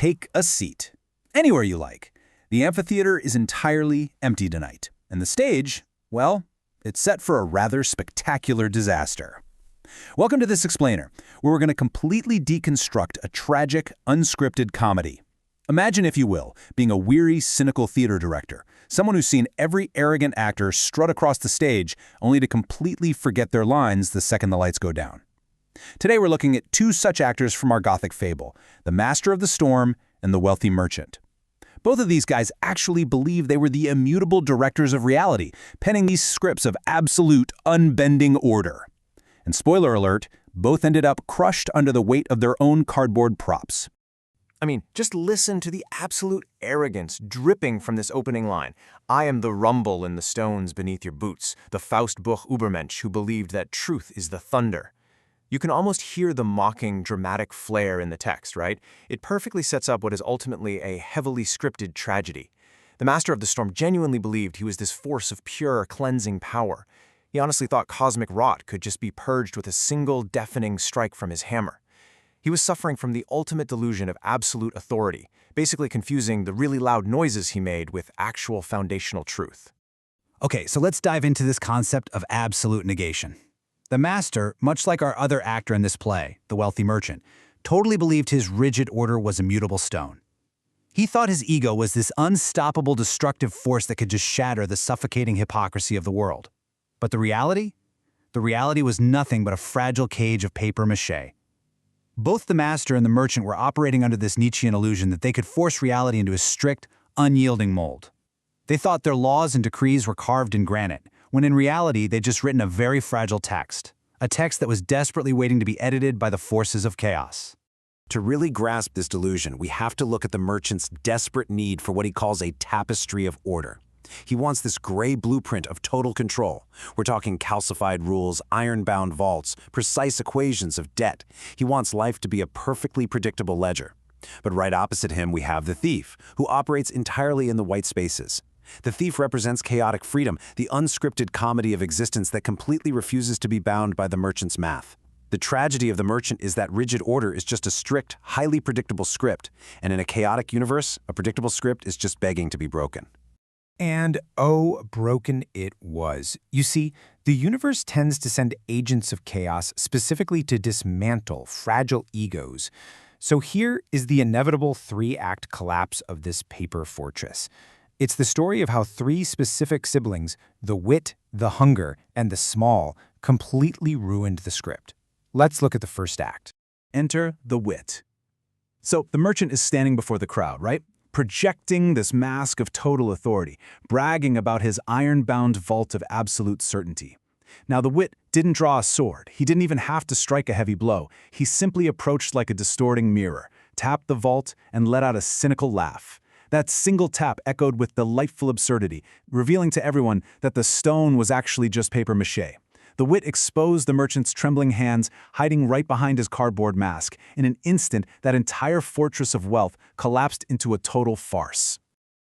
Take a seat. Anywhere you like. The amphitheater is entirely empty tonight. And the stage, well, it's set for a rather spectacular disaster. Welcome to This Explainer, where we're going to completely deconstruct a tragic, unscripted comedy. Imagine, if you will, being a weary, cynical theater director, someone who's seen every arrogant actor strut across the stage only to completely forget their lines the second the lights go down. Today we're looking at two such actors from our Gothic fable, the Master of the Storm and the Wealthy Merchant. Both of these guys actually believed they were the immutable directors of reality, penning these scripts of absolute, unbending order. And spoiler alert, both ended up crushed under the weight of their own cardboard props. I mean, just listen to the absolute arrogance dripping from this opening line. I am the rumble in the stones beneath your boots, the Faustbuch Übermensch who believed that truth is the thunder. You can almost hear the mocking, dramatic flair in the text, right? It perfectly sets up what is ultimately a heavily scripted tragedy. The Master of the Storm genuinely believed he was this force of pure, cleansing power. He honestly thought cosmic rot could just be purged with a single deafening strike from his hammer. He was suffering from the ultimate delusion of absolute authority, basically confusing the really loud noises he made with actual foundational truth. Okay, so let's dive into this concept of absolute negation. The Master, much like our other actor in this play, the Wealthy Merchant, totally believed his rigid order was immutable stone. He thought his ego was this unstoppable destructive force that could just shatter the suffocating hypocrisy of the world. But the reality? The reality was nothing but a fragile cage of papier-mâché. Both the Master and the Merchant were operating under this Nietzschean illusion that they could force reality into a strict, unyielding mold. They thought their laws and decrees were carved in granite, when in reality they'd just written a very fragile text, a text that was desperately waiting to be edited by the forces of chaos. To really grasp this delusion, we have to look at the merchant's desperate need for what he calls a tapestry of order. He wants this gray blueprint of total control. We're talking calcified rules, iron-bound vaults, precise equations of debt. He wants life to be a perfectly predictable ledger. But right opposite him, we have the thief, who operates entirely in the white spaces. The thief represents chaotic freedom, the unscripted comedy of existence that completely refuses to be bound by the merchant's math. The tragedy of the merchant is that rigid order is just a strict, highly predictable script, and in a chaotic universe, a predictable script is just begging to be broken. And oh, broken it was. You see, the universe tends to send agents of chaos specifically to dismantle fragile egos. So here is the inevitable three-act collapse of this paper fortress. It's the story of how three specific siblings, the wit, the hunger, and the small, completely ruined the script. Let's look at the first act. Enter the wit. So the merchant is standing before the crowd, right? Projecting this mask of total authority, bragging about his iron-bound vault of absolute certainty. Now the wit didn't draw a sword. He didn't even have to strike a heavy blow. He simply approached like a distorting mirror, tapped the vault, and let out a cynical laugh. That single tap echoed with delightful absurdity, revealing to everyone that the stone was actually just papier-mâché. The wit exposed the merchant's trembling hands, hiding right behind his cardboard mask. In an instant, that entire fortress of wealth collapsed into a total farce.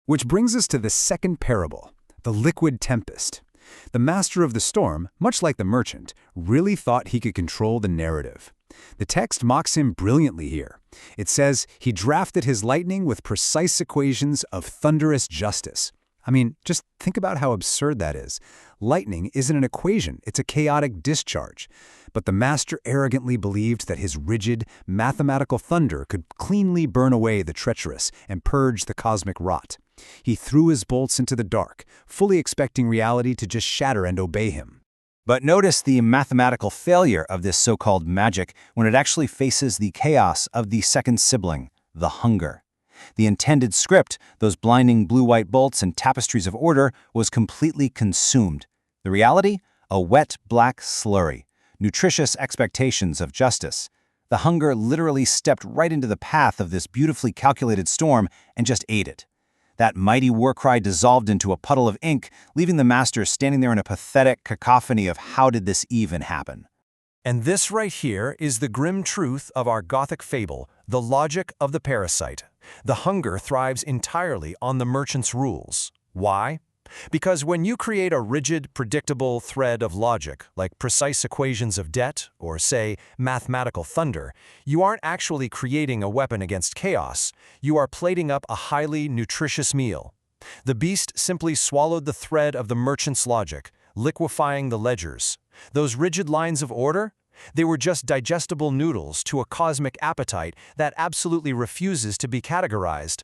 Which brings us to the second parable, the liquid tempest. The Master of the Storm, much like the merchant, really thought he could control the narrative. The text mocks him brilliantly here. It says he drafted his lightning with precise equations of thunderous justice. I mean, just think about how absurd that is. Lightning isn't an equation, it's a chaotic discharge. But the Master arrogantly believed that his rigid, mathematical thunder could cleanly burn away the treacherous and purge the cosmic rot. He threw his bolts into the dark, fully expecting reality to just shatter and obey him. But notice the mathematical failure of this so-called magic when it actually faces the chaos of the second sibling, the hunger. The intended script, those blinding blue-white bolts and tapestries of order, was completely consumed. The reality? A wet black slurry. Nutritious expectations of justice. The hunger literally stepped right into the path of this beautifully calculated storm and just ate it. That mighty war cry dissolved into a puddle of ink, leaving the Master standing there in a pathetic cacophony of how did this even happen? And this right here is the grim truth of our Gothic fable, the logic of the parasite. The hunger thrives entirely on the merchant's rules. Why? Because when you create a rigid, predictable thread of logic, like precise equations of debt or, say, mathematical thunder, you aren't actually creating a weapon against chaos. You are plating up a highly nutritious meal. The beast simply swallowed the thread of the merchant's logic, liquefying the ledgers. Those rigid lines of order? They were just digestible noodles to a cosmic appetite that absolutely refuses to be categorized.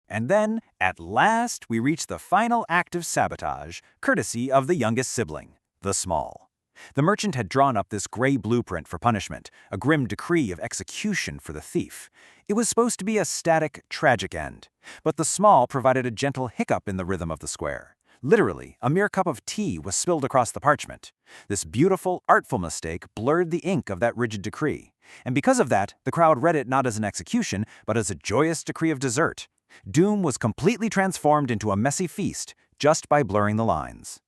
And then, at last, we reach the final act of sabotage, courtesy of the youngest sibling, the Small. The merchant had drawn up this gray blueprint for punishment, a grim decree of execution for the thief. It was supposed to be a static, tragic end, but the Small provided a gentle hiccup in the rhythm of the square. Literally, a mere cup of tea was spilled across the parchment. This beautiful, artful mistake blurred the ink of that rigid decree. And because of that, the crowd read it not as an execution, but as a joyous decree of dessert. Doom was completely transformed into a messy feast just by blurring the lines.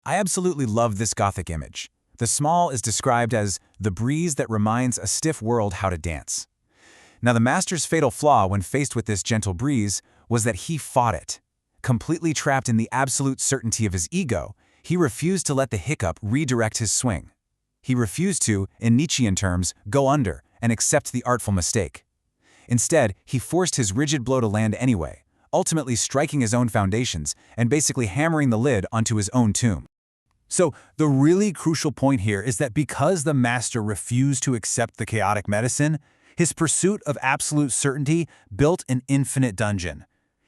I absolutely love this Gothic image. The Small is described as the breeze that reminds a stiff world how to dance. Now, the master's fatal flaw when faced with this gentle breeze was that he fought it. Completely trapped in the absolute certainty of his ego, he refused to let the hiccup redirect his swing. He refused to, in Nietzschean terms, go under and accept the artful mistake. Instead, he forced his rigid blow to land anyway, ultimately striking his own foundations and basically hammering the lid onto his own tomb. So, the really crucial point here is that because the master refused to accept the chaotic medicine, his pursuit of absolute certainty built an infinite dungeon.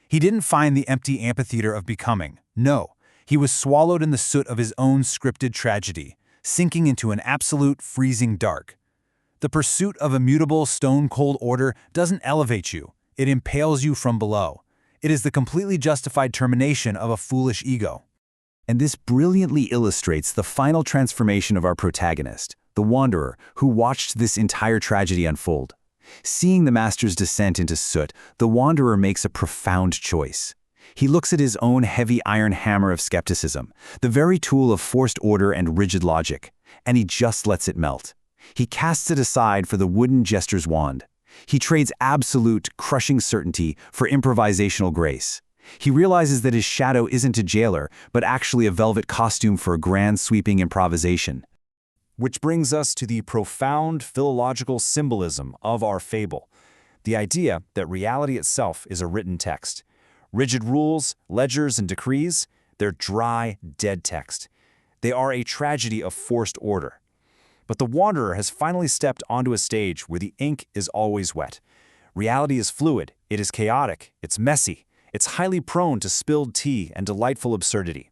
He didn't find the empty amphitheater of becoming. No, he was swallowed in the soot of his own scripted tragedy, sinking into an absolute freezing dark. The pursuit of immutable, stone-cold order doesn't elevate you. It impales you from below. It is the completely justified termination of a foolish ego. And this brilliantly illustrates the final transformation of our protagonist, the Wanderer, who watched this entire tragedy unfold. Seeing the master's descent into soot, the Wanderer makes a profound choice. He looks at his own heavy iron hammer of skepticism, the very tool of forced order and rigid logic, and he just lets it melt. He casts it aside for the wooden jester's wand. He trades absolute, crushing certainty for improvisational grace. He realizes that his shadow isn't a jailer, but actually a velvet costume for a grand sweeping improvisation. Which brings us to the profound philological symbolism of our fable, the idea that reality itself is a written text. Rigid rules, ledgers, and decrees, they're dry, dead text. They are a tragedy of forced order. But the Wanderer has finally stepped onto a stage where the ink is always wet. Reality is fluid, it is chaotic, it's messy, it's highly prone to spilled tea and delightful absurdity.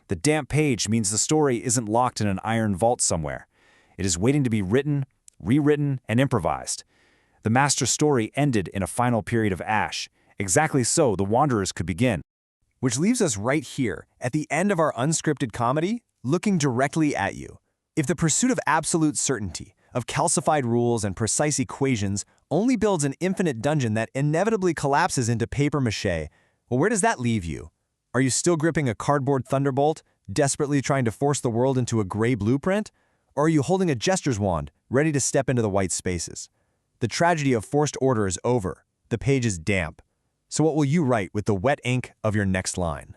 The damp page means the story isn't locked in an iron vault somewhere. It is waiting to be written, rewritten, and improvised. The master's story ended in a final period of ash. Exactly so the Wanderers could begin. Which leaves us right here, at the end of our unscripted comedy, looking directly at you. If the pursuit of absolute certainty, of calcified rules and precise equations only builds an infinite dungeon that inevitably collapses into papier-mâché, well, where does that leave you? Are you still gripping a cardboard thunderbolt, desperately trying to force the world into a gray blueprint? Or are you holding a jester's wand, ready to step into the white spaces? The tragedy of forced order is over. The page is damp. So what will you write with the wet ink of your next line?